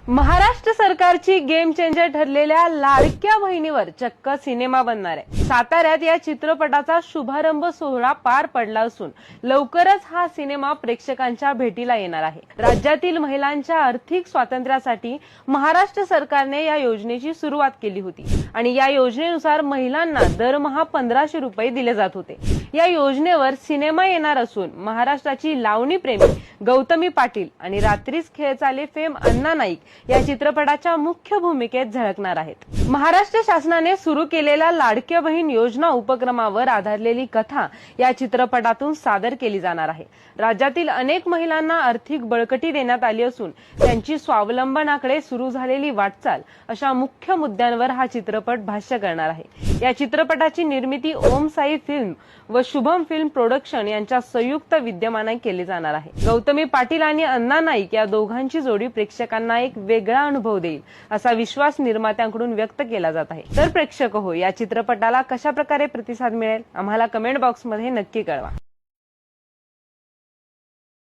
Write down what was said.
महाराष्ट्र सरकारची game changer ठरलेल्या लाडक्या बहिणीवर चक्क सिनेमा बनणार आहे। साताऱ्यात या चित्रपटाचा शुभारंभ सोहळा पार पडला असून लवकरच हा सिनेमा प्रेक्षकांच्या भेटीला येणार आहे। राज्यातील महिलांच्या आर्थिक स्वातंत्र्यासाठी महाराष्ट्र सरकारने या योजनेची सुरुवात केली होती आणि या योजनेनुसार महिलांना दरमहा 1500 रुपये दिले जात होते। या योजनेवर सिनेमा येणार असून महाराष्ट्राची लावणी प्रेमी गौतमी पाटील आणि रात्रीच खेळ चाले फेम अण्णा नाईक या चित्रपटाच्या मुख्य भूमिकेत झळकणार आहेत। महाराष्ट्र शासनाने सुरू केलेल्या लाडक्या बहीण योजना उपक्रमावर आधारलेली कथा या चित्रपटातून सादर केली जाणार आहे। राज्यातील अनेक महिलांना आर्थिक बळकटी देण्यात आली असून त्यांची स्वावलंबनाकडे सुरू झालेली वाटचाल अशा मुख्य मुद्द्यांवर हा चित्रपट भाष्य करणार आहे। या चित्रपटाची निर्मिती ओम साई फिल्म व शुभम फिल्म प्रोडक्शन यांच्या संयुक्त विद्यमाने केली जाणार आहे। गौतमी पाटील आणि अण्णा नाईक या दोघांची जोडी प्रेक्षकांना एक वेगळा अनुभव देईल असा विश्वास निर्मात्यांकडून व्यक्त केला जात आहे। तर प्रेक्षक हो, या चित्रपटाला कशा प्रकारे प्रतिसाद मिळेल आम्हाला कमेंट बॉक्समध्ये नक्की कळवा।